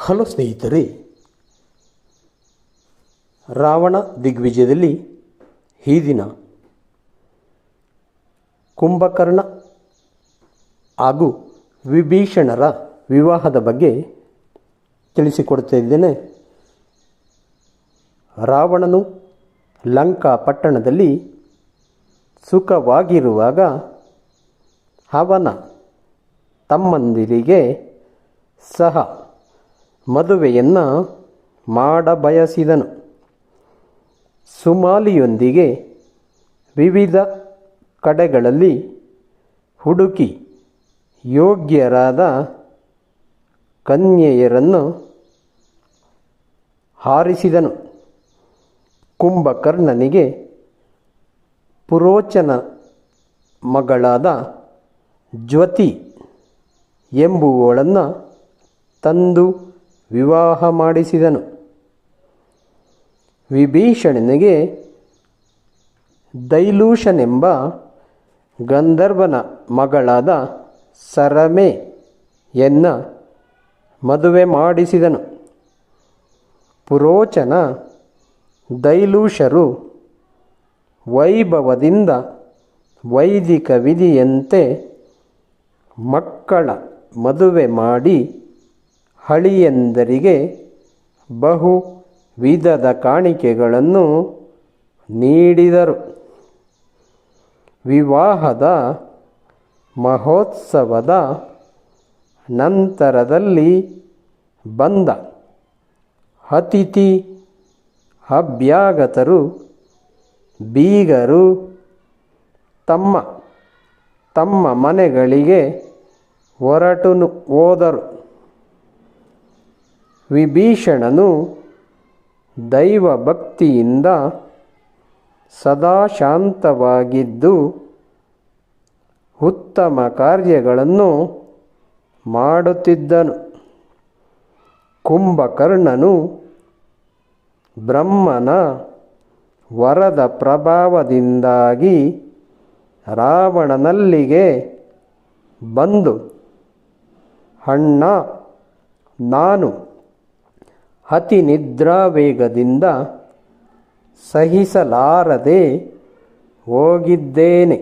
Hello ಸ್ನೇಹಿತರೆ, ರಾವಣ ದಿಗ್ವಿಜಯದಲ್ಲಿ ಈ ದಿನ ಕುಂಭಕರ್ಣ ಹಾಗೂ ವಿಭೀಷಣರ ವಿವಾಹದ ಬಗ್ಗೆ ತಿಳಿಸಿಕೊಡ್ತಾ ಇದ್ದೇನೆ. ರಾವಣನು ಲಂಕಾ ಪಟ್ಟಣದಲ್ಲಿ ಸುಖವಾಗಿರುವಾಗ ಅವನ ತಮ್ಮಂದಿರಿಗೆ ಸಹ ಮದುವೆಯನ್ನು ಮಾಡಬಯಸಿದನು. ಸುಮಾಲಿಯೊಂದಿಗೆ ವಿವಿಧ ಕಡೆಗಳಲ್ಲಿ ಹುಡುಕಿ ಯೋಗ್ಯರಾದ ಕನ್ಯೆಯರನ್ನು ಆರಿಸಿದನು. ಕುಂಭಕರ್ಣನಿಗೆ ಪುರೋಚನ ಮಗಳಾದ ಜ್ವತಿ ಎಂಬುವಳನ್ನು ತಂದು ವಿವಾಹ ಮಾಡಿಸಿದನು. ವಿಭೀಷಣನಿಗೆ ದೈಲೂಷನೆಂಬ ಗಂಧರ್ವನ ಮಗಳಾದ ಸರಮೆಯನ್ನು ಮದುವೆ ಮಾಡಿಸಿದನು. ಪುರೋಚನ ದೈಲೂಷರು ವೈಭವದಿಂದ ವೈದಿಕ ವಿಧಿಯಂತೆ ಮಕ್ಕಳ ಮದುವೆ ಮಾಡಿ ಅಳಿಯಂದರಿಗೆ ಬಹು ವಿಧದ ಕಾಣಿಕೆಗಳನ್ನು ನೀಡಿದರು. ವಿವಾಹದ ಮಹೋತ್ಸವದ ನಂತರದಲ್ಲಿ ಬಂದ ಅತಿಥಿ ಅಭ್ಯಾಗತರು ಬೀಗರು ತಮ್ಮ ತಮ್ಮ ಮನೆಗಳಿಗೆ ಹೊರಟು ಹೋದರು. ವಿಭೀಷಣನು ದೈವಭಕ್ತಿಯಿಂದ ಸದಾ ಶಾಂತವಾಗಿದ್ದು ಉತ್ತಮ ಕಾರ್ಯಗಳನ್ನು ಮಾಡುತ್ತಿದ್ದನು. ಕುಂಭಕರ್ಣನು ಬ್ರಹ್ಮನ ವರದ ಪ್ರಭಾವದಿಂದಾಗಿ ರಾವಣನಲ್ಲಿಗೆ ಬಂದು, ಅಣ್ಣ, ನಾನು ಅತಿ ನಿದ್ರಾವೇಗದಿಂದ ಸಹಿಸಲಾರದೆ ಹೋಗಿದ್ದೇನೆ.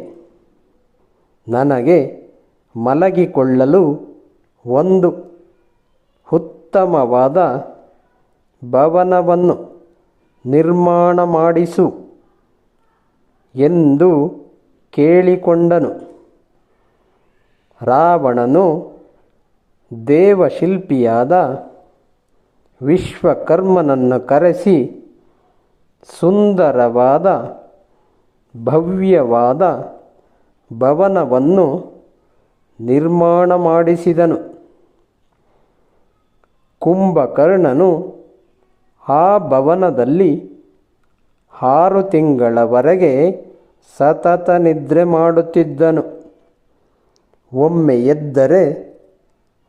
ನನಗೆ ಮಲಗಿಕೊಳ್ಳಲು ಒಂದು ಉತ್ತಮವಾದ ಭವನವನ್ನು ನಿರ್ಮಾಣ ಮಾಡಿಸು ಎಂದು ಕೇಳಿಕೊಂಡನು. ರಾವಣನು ದೇವಶಿಲ್ಪಿಯಾದ ವಿಶ್ವಕರ್ಮನನ್ನು ಕರೆಸಿ ಸುಂದರವಾದ ಭವ್ಯವಾದ ಭವನವನ್ನು ನಿರ್ಮಾಣ ಮಾಡಿಸಿದನು. ಕುಂಭಕರ್ಣನು ಆ ಭವನದಲ್ಲಿ 6 ತಿಂಗಳವರೆಗೆ ಸತತ ನಿದ್ರೆ ಮಾಡುತ್ತಿದ್ದನು. ಒಮ್ಮೆ ಎದ್ದರೆ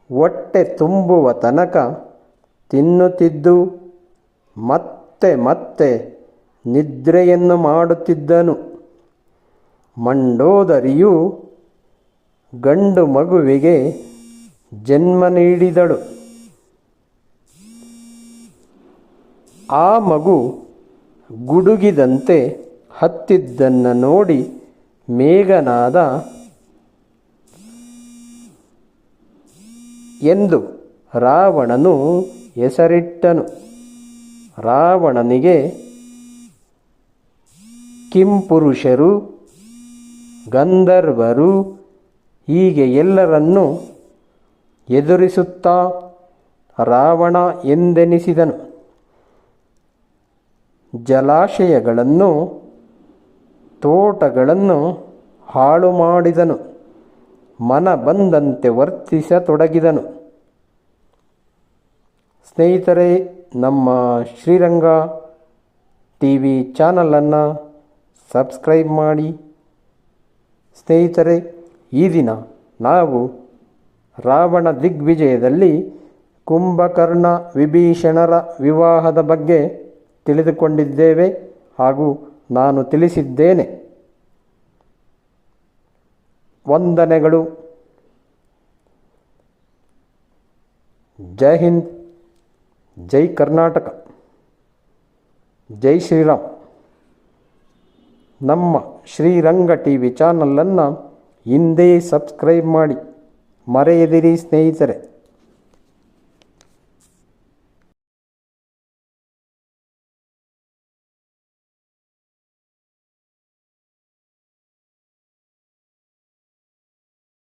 ಹೊಟ್ಟೆ ತುಂಬುವ ತನಕ ತಿನ್ನುತ್ತಿದ್ದು ಮತ್ತೆ ಮತ್ತೆ ನಿದ್ರೆಯನ್ನು ಮಾಡುತ್ತಿದ್ದನು. ಮಂಡೋದರಿಯು ಗಂಡು ಮಗುವಿಗೆ ಜನ್ಮ ನೀಡಿದಳು. ಆ ಮಗು ಗುಡುಗಿದಂತೆ ಹತ್ತಿದ್ದನ್ನು ನೋಡಿ ಮೇಘನಾದ ಎಂದು ರಾವಣನು ಹೆಸರಿಟ್ಟನು. ರಾವಣನಿಗೆ ಕಿಂಪುರುಷರು, ಗಂಧರ್ವರು ಹೀಗೆ ಎಲ್ಲರನ್ನೂ ಎದುರಿಸುತ್ತಾ ರಾವಣ ಎಂದೆನಿಸಿದನು. ಜಲಾಶಯಗಳನ್ನು, ತೋಟಗಳನ್ನು ಹಾಳು ಮಾಡಿದನು. ಮನ ಬಂದಂತೆ ವರ್ತಿಸತೊಡಗಿದನು. ಸ್ನೇಹಿತರೆ, ನಮ್ಮ ಶ್ರೀರಂಗ TV ಚಾನಲನ್ನು ಸಬ್ಸ್ಕ್ರೈಬ್ ಮಾಡಿ. ಸ್ನೇಹಿತರೆ, ಈ ದಿನ ನಾವು ರಾವಣ ದಿಗ್ವಿಜಯದಲ್ಲಿ ಕುಂಭಕರ್ಣ ವಿಭೀಷಣರ ವಿವಾಹದ ಬಗ್ಗೆ ತಿಳಿದುಕೊಂಡಿದ್ದೇವೆ ಹಾಗೂ ನಾನು ತಿಳಿಸಿದ್ದೇನೆ. ವಂದನೆಗಳು. ಜೈ ಹಿಂದ್, ಜೈ ಕರ್ನಾಟಕ, ಜೈ ಶ್ರೀರಾಮ್. ನಮ್ಮ ಶ್ರೀರಂಗ ಟಿ ವಿ ಚಾನಲನ್ನು ಹಿಂದೆ ಸಬ್ಸ್ಕ್ರೈಬ್ ಮಾಡಿ, ಮರೆಯದಿರಿ ಸ್ನೇಹಿತರೆ.